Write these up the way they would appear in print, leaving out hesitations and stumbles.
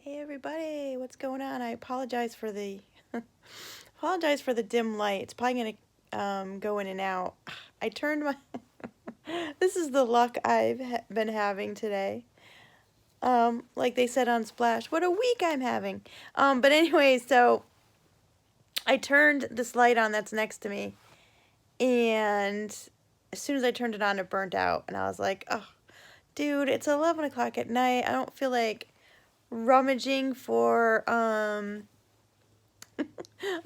Hey everybody, what's going on? I apologize for the apologize for the dim light. It's probably gonna go in and out. I turned my This is the luck I've been having today. Like they said on Splash, what a week I'm having. But anyway, so I turned this light on that's next to me, and as soon as I turned it on, it burnt out, and I was like, oh, dude, it's 11 o'clock at night. I don't feel like rummaging for a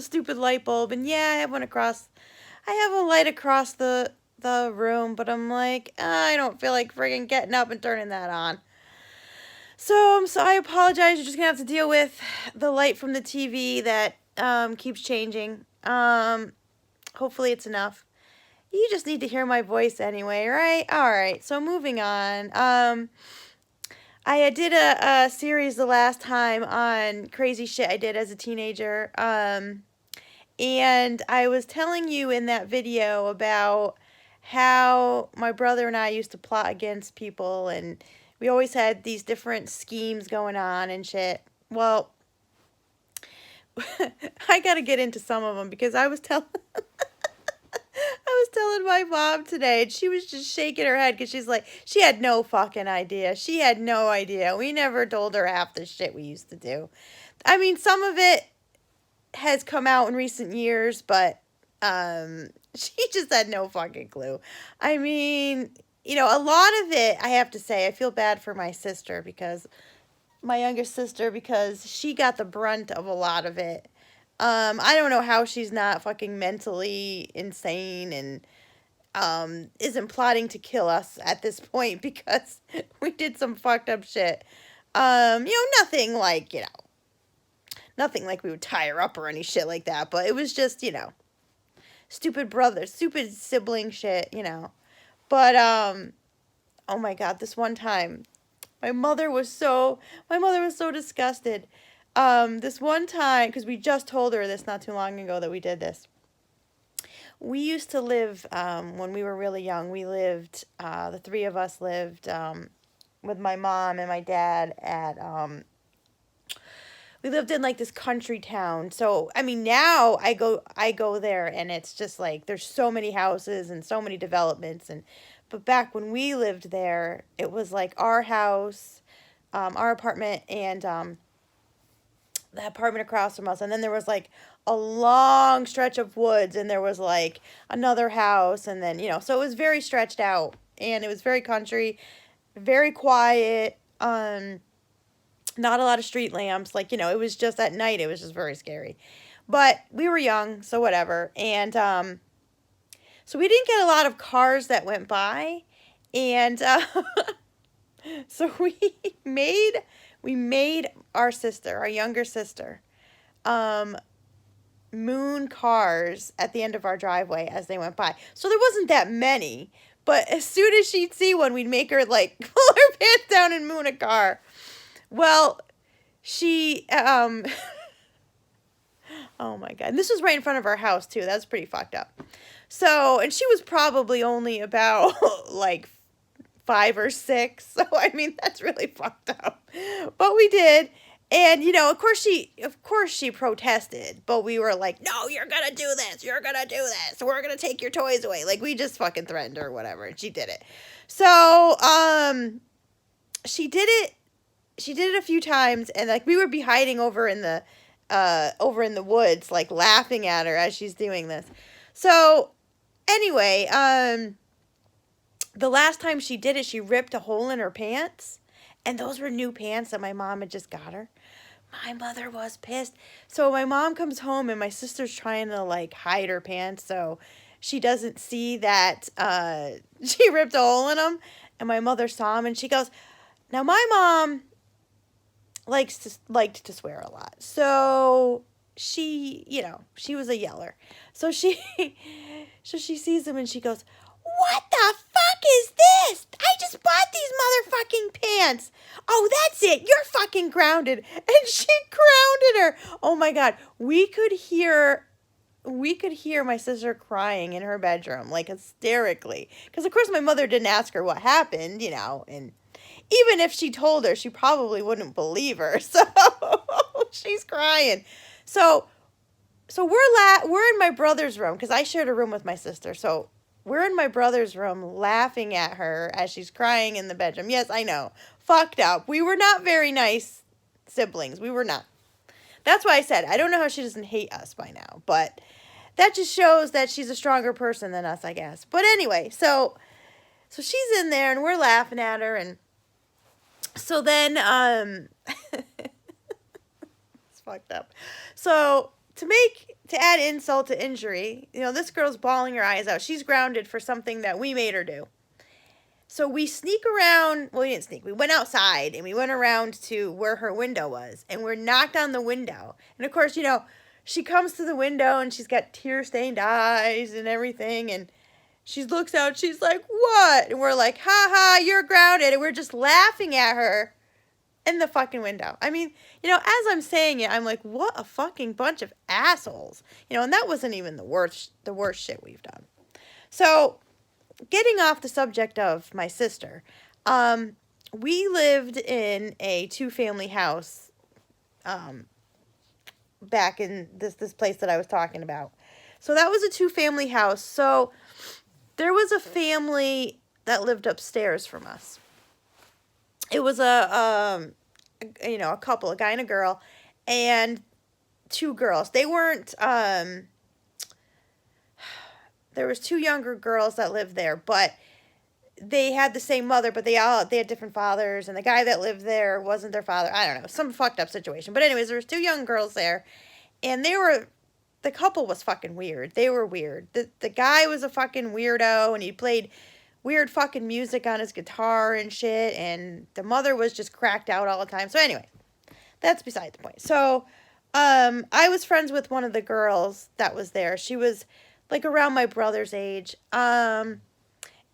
stupid light bulb. And yeah, I have a light across the room, but I'm like, I don't feel like friggin' getting up and turning that on. So I apologize. You're just gonna have to deal with the light from the TV that keeps changing. Hopefully it's enough. You just need to hear my voice anyway, right? All right. So moving on. I did a series the last time on crazy shit I did as a teenager. And I was telling you in that video about how my brother and I used to plot against people, and we always had these different schemes going on and shit. Well, I got to get into some of them because I was telling my mom today, and she was just shaking her head because she's like, she had no fucking idea. She had no idea. We never told her half the shit we used to do. I mean, some of it has come out in recent years, but she just had no fucking clue. I mean, a lot of it, I have to say, I feel bad for my sister, because my younger sister, because she got the brunt of a lot of it. I don't know how she's not fucking mentally insane and isn't plotting to kill us at this point, because we did some fucked up shit. Nothing like, nothing like we would tie her up or any shit like that, but it was just, stupid sibling shit, But, oh my God, this one time, my mother was so disgusted. This one time, because we just told her this not too long ago that we did this. We used to live, when we were really young, the three of us lived, with my mom and my dad we lived in like this country town. So, I mean, now I go there, and it's just like, there's so many houses and so many developments. But back when we lived there, it was like our house, our apartment, and, the apartment across from us. And then there was like a long stretch of woods, and there was like another house. And then, so it was very stretched out, and it was very country, very quiet. Not a lot of street lamps. Like, it was just at night. It was just very scary. But we were young, so whatever. And so we didn't get a lot of cars that went by. And so we made our sister, our younger sister, moon cars at the end of our driveway as they went by. So there wasn't that many. But as soon as she'd see one, we'd make her like pull her pants down and moon a car. Well, she, oh my God. And this was right in front of our house, too. That's pretty fucked up. So, and she was probably only about, like, 5 or 6. So, I mean, that's really fucked up. But we did. And, of course she protested. But we were like, no, you're gonna do this. You're gonna do this. We're gonna take your toys away. Like, we just fucking threatened her or whatever. And she did it. So, she did it a few times, and like we would be hiding over in the woods, like laughing at her as she's doing this. So anyway, the last time she did it, she ripped a hole in her pants, and those were new pants that my mom had just got her. My mother was pissed. So my mom comes home, and my sister's trying to like hide her pants so she doesn't see that she ripped a hole in them. And my mother saw them, and she goes, now my mom liked to swear a lot. So she, she was a yeller. So she sees them, and she goes, what the fuck is this? I just bought these motherfucking pants. Oh, that's it. You're fucking grounded. And she grounded her. Oh my God. We could hear my sister crying in her bedroom, like hysterically. Because of course my mother didn't ask her what happened, and even if she told her, she probably wouldn't believe her. So she's crying. So we're in my brother's room because I shared a room with my sister. So we're in my brother's room laughing at her as she's crying in the bedroom. Yes, I know. Fucked up. We were not very nice siblings. We were not. That's why I said I don't know how she doesn't hate us by now, but that just shows that she's a stronger person than us, I guess. But anyway, so she's in there and we're laughing at her, and so then it's fucked up. So to add insult to injury, this girl's bawling her eyes out. She's grounded for something that we made her do. So we sneak around. Well, we didn't sneak. We went outside and we went around to where her window was, and we're knocked on the window. And of course, she comes to the window and she's got tear-stained eyes and everything, and she looks out. She's like, "What?" And we're like, "Ha ha, you're grounded." And we're just laughing at her in the fucking window. I mean, as I'm saying it, I'm like, what a fucking bunch of assholes. And that wasn't even the worst shit we've done. So, getting off the subject of my sister, we lived in a 2-family house back in this place that I was talking about. So that was a 2-family house. So there was a family that lived upstairs from us. It was a couple, a guy and a girl, and 2 girls. They weren't, there was 2 younger girls that lived there, but they had the same mother, but they had different fathers, and the guy that lived there wasn't their father. I don't know, some fucked up situation. But anyways, there was 2 young girls there, and the couple was fucking weird. They were weird. The guy was a fucking weirdo, and he played weird fucking music on his guitar and shit, and the mother was just cracked out all the time. So anyway, that's beside the point. So, I was friends with one of the girls that was there. She was like around my brother's age. And,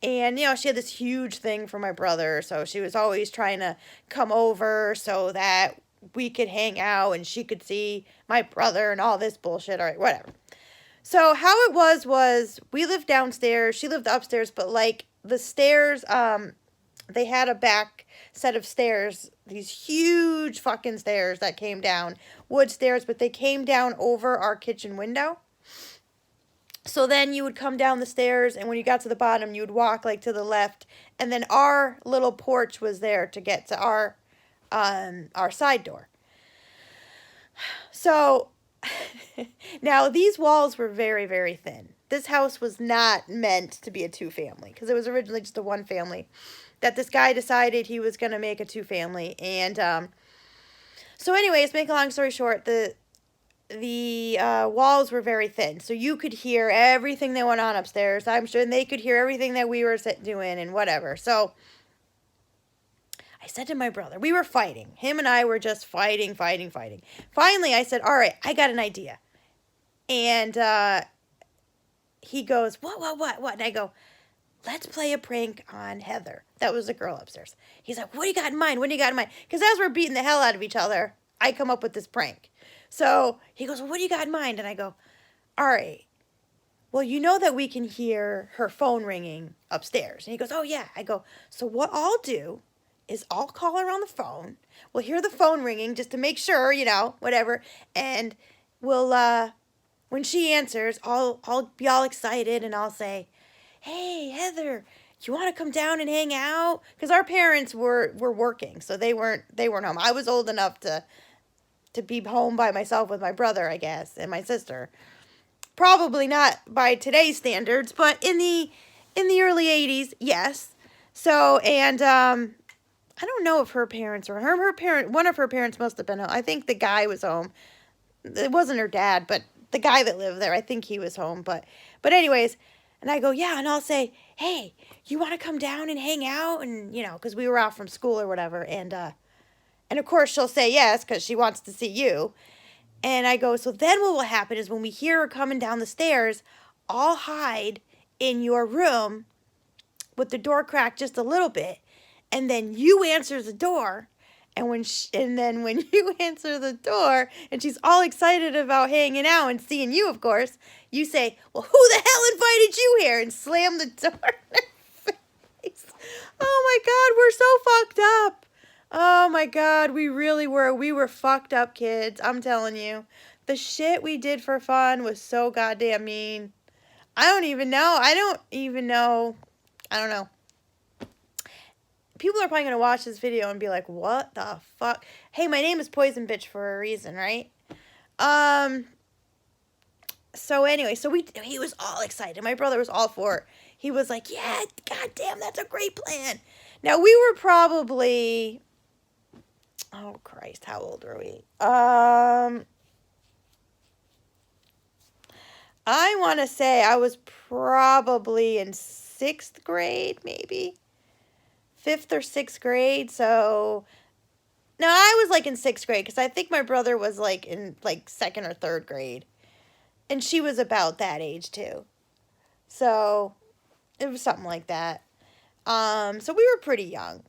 she had this huge thing for my brother, so she was always trying to come over so that we could hang out and she could see my brother and all this bullshit. All right, whatever. So how it was we lived downstairs, she lived upstairs, but like the stairs, they had a back set of stairs, these huge fucking stairs that came down, wood stairs, but they came down over our kitchen window. So then you would come down the stairs, and when you got to the bottom, you would walk like to the left, and then our little porch was there to get to our side door. So now these walls were very, very thin. This house was not meant to be a 2-family because it was originally just a 1-family that this guy decided he was going to make a 2-family. And so anyways, make a long story short, the walls were very thin, so you could hear everything that went on upstairs, I'm sure, and they could hear everything that we were doing and whatever. So I said to my brother, we were fighting. Him and I were just fighting. Finally, I said, all right, I got an idea. And he goes, what? And I go, let's play a prank on Heather. That was the girl upstairs. He's like, what do you got in mind? Because as we're beating the hell out of each other, I come up with this prank. So he goes, well, what do you got in mind? And I go, all right, well, you know that we can hear her phone ringing upstairs. And he goes, oh, yeah. I go, so what I'll do is I'll call her on the phone. We'll hear the phone ringing just to make sure, whatever. And we'll, when she answers, I'll be all excited and I'll say, hey, Heather, you want to come down and hang out? Because our parents were working, so they weren't home. I was old enough to be home by myself with my brother, I guess, and my sister. Probably not by today's standards, but in the early 80s, yes. So, and I don't know if her parents were home. One of her parents must have been home. I think the guy was home. It wasn't her dad, but the guy that lived there, I think he was home. But anyways, and I go, yeah, and I'll say, hey, you want to come down and hang out? And, because we were out from school or whatever, and of course she'll say yes because she wants to see you. And I go, so then what will happen is when we hear her coming down the stairs, I'll hide in your room with the door cracked just a little bit, and then you answer the door. And then when you answer the door and she's all excited about hanging out and seeing you, of course, you say, well, who the hell invited you here? And slam the door. Oh my God, we're so fucked up. Oh my God, we really were. We were fucked up kids. I'm telling you. The shit we did for fun was so goddamn mean. I don't even know. I don't even know. I don't know. People are probably going to watch this video and be like, what the fuck? Hey, my name is Poison Bitch for a reason, right? So anyway, he was all excited. My brother was all for it. He was like, yeah, goddamn, that's a great plan. Now, we were probably, oh Christ, how old were we? I want to say I was probably in 6th grade, maybe 5th or 6th grade. So no, I was like in 6th grade because I think my brother was like in like 2nd or 3rd grade, and she was about that age too. So it was something like that. So we were pretty young.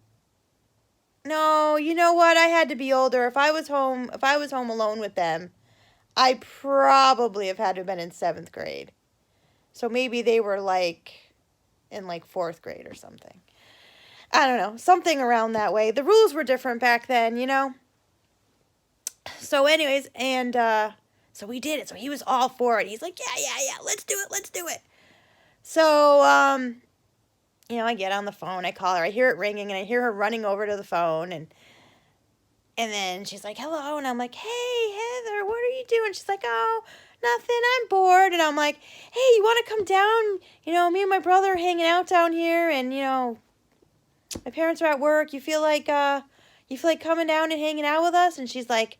No, you know what? I had to be older. If I was home alone with them, I probably have had to have been in 7th grade. So maybe they were like in like 4th grade or something. I don't know. Something around that way. The rules were different back then, you know? So anyways, and so we did it. So he was all for it. He's like, yeah, let's do it. So, you know, I get on the phone, I call her, I hear it ringing, and I hear her running over to the phone, and then she's like, hello, and I'm like, hey, Heather, what are you doing? She's like, oh, nothing, I'm bored, and I'm like, hey, you want to come down? You know, me and my brother are hanging out down here, and, you know, my parents are at work, you feel like coming down and hanging out with us? And she's like,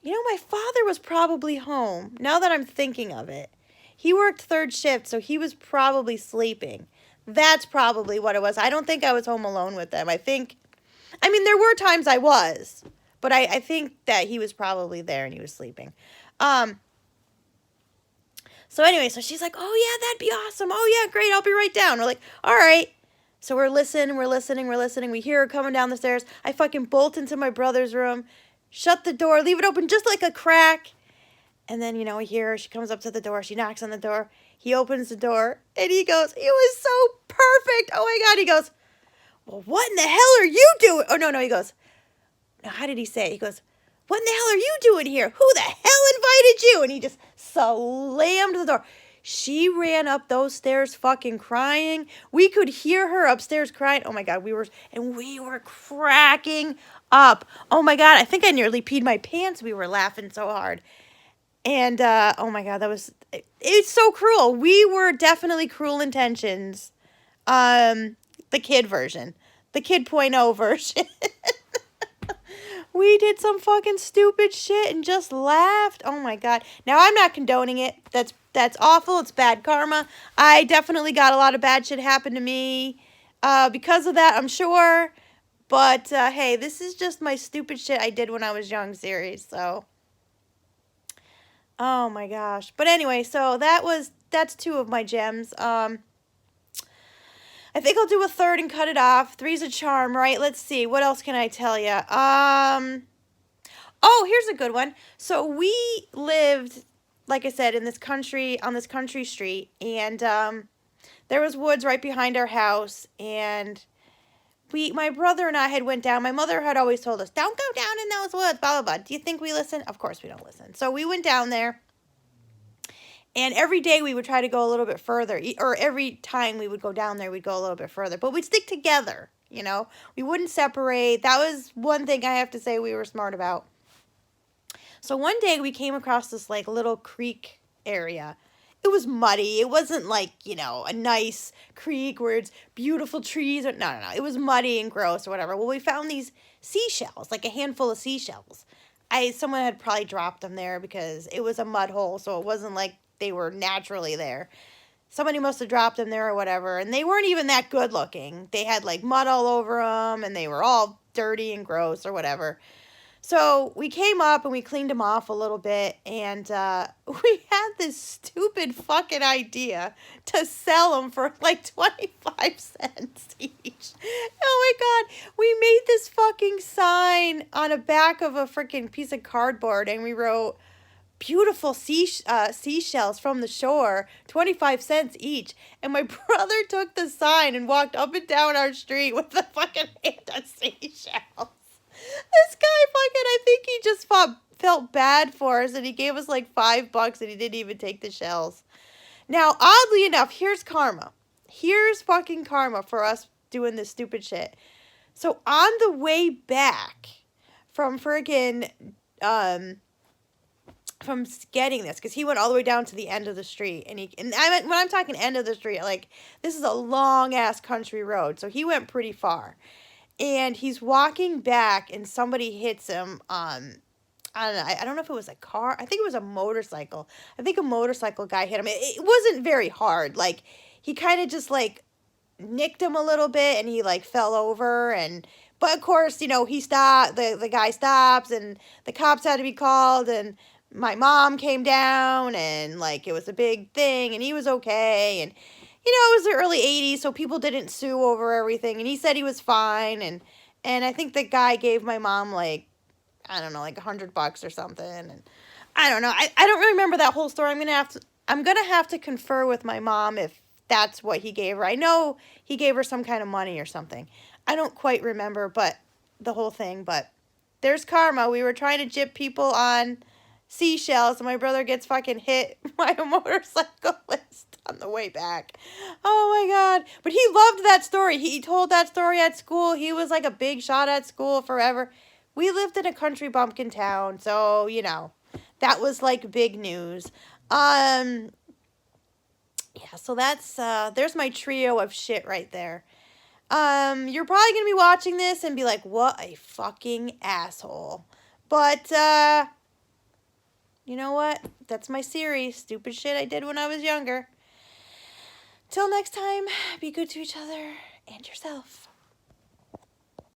you know, my father was probably home, now that I'm thinking of it. He worked 3rd shift, so he was probably sleeping. That's probably what it was. I don't think I was home alone with them. I mean, there were times I was, but I think that he was probably there and he was sleeping. So anyway, so she's like, oh yeah, that'd be awesome. Oh yeah, great, I'll be right down. We're like, all right. So we're listening. We hear her coming down the stairs. I fucking bolt into my brother's room, shut the door, leave it open just like a crack. And then, you know, we hear her. She comes up to the door. She knocks on the door. He opens the door, and he goes, it was so perfect. Oh, my God. He goes, well, what in the hell are you doing? Oh, no, he goes, no, how did he say it? He goes, what in the hell are you doing here? Who the hell invited you? And he just slammed the door. She ran up those stairs fucking crying. We could hear her upstairs crying. Oh, my God. We were cracking up. Oh, my God. I think I nearly peed my pants. We were laughing so hard. And, oh my God, it's so cruel. We were definitely Cruel Intentions. The kid version. The kid 0.0 version. We did some fucking stupid shit and just laughed. Oh my God. Now, I'm not condoning it. That's awful. It's bad karma. I definitely got a lot of bad shit happen to me, because of that, I'm sure. But, hey, this is just my stupid shit I did when I was young series, so. Oh my gosh. But anyway, so that's 2 of my gems. I think I'll do a 3rd and cut it off. 3's a charm, right? Let's see. What else can I tell you? Oh, here's a good one. So we lived, like I said, on this country street, and there was woods right behind our house, and my brother and I had went down. My mother had always told us, don't go down in those woods, blah, blah, blah. Do you think we listen? Of course we don't listen. So we went down there, and every day we would try to go a little bit further, or every time we would go down there, we'd go a little bit further. But we'd stick together, you know. We wouldn't separate. That was one thing I have to say we were smart about. So one day we came across this, like, little creek area. It was muddy. It wasn't like, you know, a nice creek where it's beautiful trees. No. It was muddy and gross or whatever. Well, we found these seashells, like a handful of seashells. Someone had probably dropped them there because it was a mud hole, so it wasn't like they were naturally there. Somebody must have dropped them there or whatever, and they weren't even that good looking. They had, like, mud all over them, and they were all dirty and gross or whatever. So we came up and we cleaned them off a little bit, and we had this stupid fucking idea to sell them for like 25 cents each. Oh my God. We made this fucking sign on the back of a freaking piece of cardboard, and we wrote, beautiful seashells from the shore, 25 cents each. And my brother took the sign and walked up and down our street with the fucking hand on seashells. This guy fucking, I think he just felt bad for us, and he gave us like $5 and he didn't even take the shells. Now, oddly enough, here's karma. Here's fucking karma for us doing this stupid shit. So on the way back from friggin', from getting this, because he went all the way down to the end of the street, and when I'm talking end of the street, like, this is a long ass country road, so he went pretty far, and he's walking back, and somebody hits him. I don't know if it was a car. I think it was a motorcycle. I think a motorcycle guy hit him. It wasn't very hard. Like, he kind of just, like, nicked him a little bit, and he, like, fell over. But, of course, you know, he stopped. The guy stops, and the cops had to be called, and my mom came down, and, like, it was a big thing, and he was okay. And, you know, it was the early 80s, so people didn't sue over everything. And he said he was fine. And I think the guy gave my mom, like, I don't know, like $100 or something, and I don't know. I don't really remember that whole story. I'm gonna have to confer with my mom if that's what he gave her. I know he gave her some kind of money or something. I don't quite remember, but the whole thing. But there's karma. We were trying to gyp people on seashells, and my brother gets fucking hit by a motorcyclist on the way back. Oh my god! But he loved that story. He told that story at school. He was like a big shot at school forever. We lived in a country bumpkin town, so, you know, that was, like, big news. Yeah, so that's, there's my trio of shit right there. You're probably gonna be watching this and be like, what a fucking asshole. But, you know what? That's my series. Stupid shit I did when I was younger. Till next time, be good to each other and yourself.